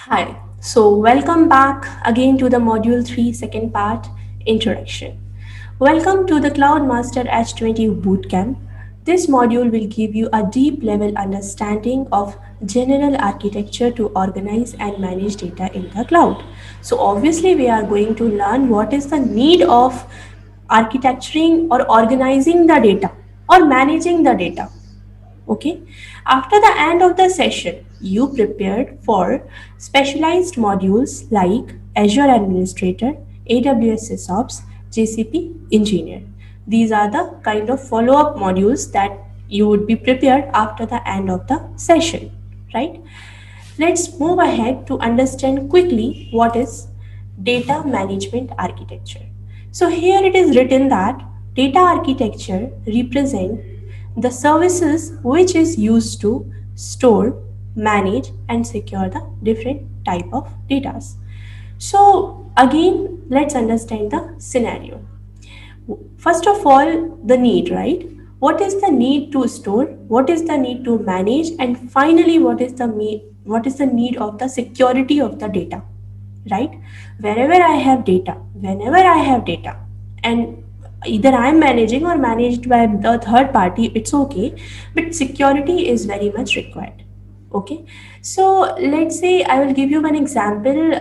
Hi, so welcome back again to the Module 3 second part, Introduction. Welcome to the Cloud Master H20 Bootcamp. This module will give you a deep level understanding of general architecture to organize and manage data in the cloud. So obviously we are going to learn what is the need of architecturing or organizing the data or managing the data. Okay. After the end of the session, you prepared for specialized modules like Azure Administrator, AWS SysOps, GCP Engineer. These are the kind of follow-up modules that you would be prepared after the end of the session, right? Let's move ahead to understand quickly what is data management architecture. So here it is written that data architecture represent the services which is used to store, manage and secure the different type of data. So again, let's understand the scenario. First of all, the need, right? What is the need to store? What is the need to manage? And finally, what is the need of the security of the data, right? Wherever I have data, whenever I have data, and either I am managing or managed by the third party, it's okay, but security is very much required. Okay, so let's say I will give you one example,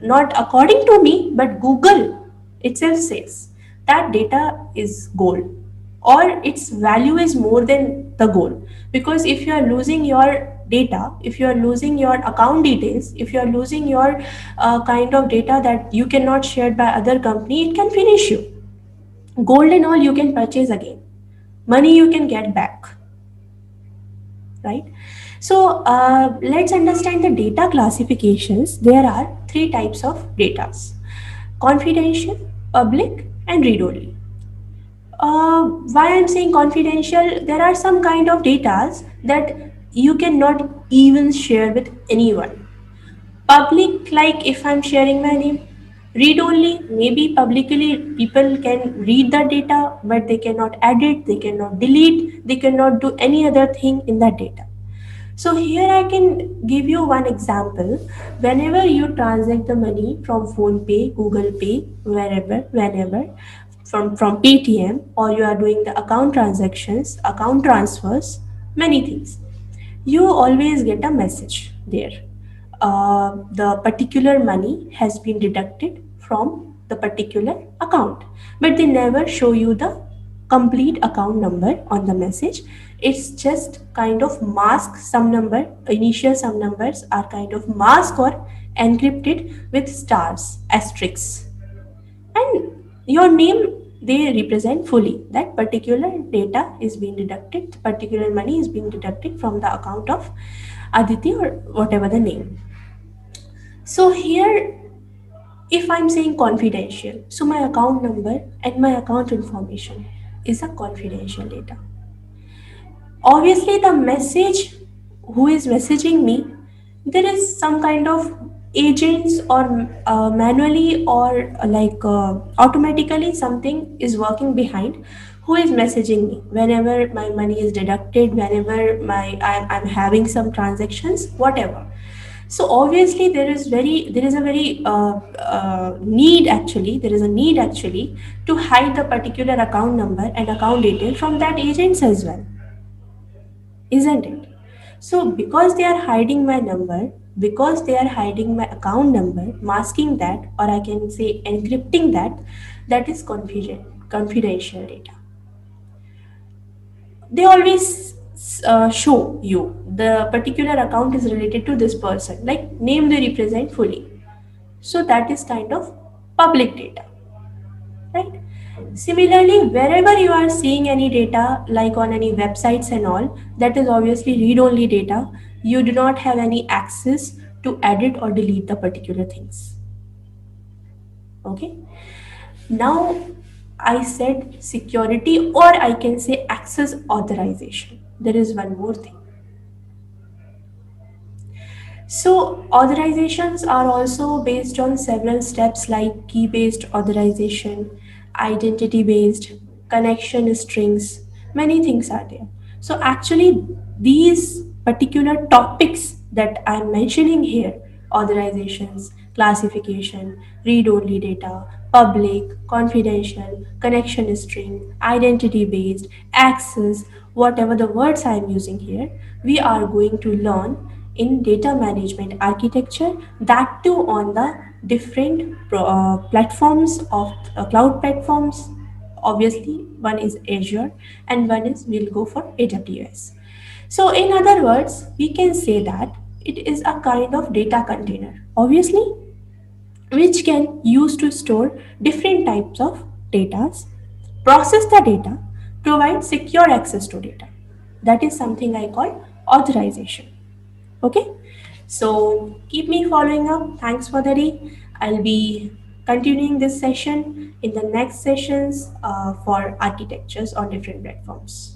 not according to me, but Google itself says that data is gold or its value is more than the gold, because if you are losing your data, if you are losing your account details, if you are losing your kind of data that you cannot share by other company, it can finish you. Gold and all you can purchase again, money you can get back, right? So let's understand the data classifications. There are three types of data: confidential, public and read-only. Why I'm saying confidential, there are some kind of data that you cannot even share with anyone. Public, like if I'm sharing my name. Read only, maybe publicly people can read the data, but they cannot edit, they cannot delete, they cannot do any other thing in that data. So here I can give you one example. Whenever you transact the money from PhonePay, Google Pay, wherever, whenever, from Paytm, or you are doing the account transactions, account transfers, many things, you always get a message there. The particular money has been deducted from the particular account, but they never show you the complete account number on the message. It's just kind of mask some number, initial some numbers are kind of mask or encrypted with stars, asterisks, and your name, they represent fully that particular data is being deducted, particular money is being deducted from the account of Aditi or whatever the name. So here, if I'm saying confidential, so my account number and my account information is a confidential data. Obviously the message, who is messaging me, there is some kind of agents or manually or automatically something is working behind, who is messaging me whenever my money is deducted, whenever I'm having some transactions, whatever. So obviously there is a very need, actually there is a need actually to hide the particular account number and account detail from that agents as well, isn't it? So because they are hiding my number, because they are hiding my account number, masking that, or I can say encrypting that, that is confidential data. They always show you the particular account is related to this person, like name they represent fully. So that is kind of public data, right? Similarly, wherever you are seeing any data, like on any websites and all, that is obviously read-only data. You do not have any access to edit or delete the particular things. Okay. Now, I said security, or I can say access authorization. There is one more thing. So authorizations are also based on several steps like key-based authorization, identity-based, connection strings, many things are there. So actually these particular topics that I'm mentioning here authorizations, classification, read-only data, public, confidential, connection string, identity-based, access, whatever the words I am using here, we are going to learn in data management architecture, that too on the different platforms of cloud platforms. Obviously, one is Azure and one is we'll go for AWS. So, in other words, we can say that it is a kind of data container, obviously, which can use to store different types of data, process the data, provide secure access to data. That is something I call authorization. Okay, so keep me following up. Thanks for the day. I'll be continuing this session in the next sessions for architectures on different platforms.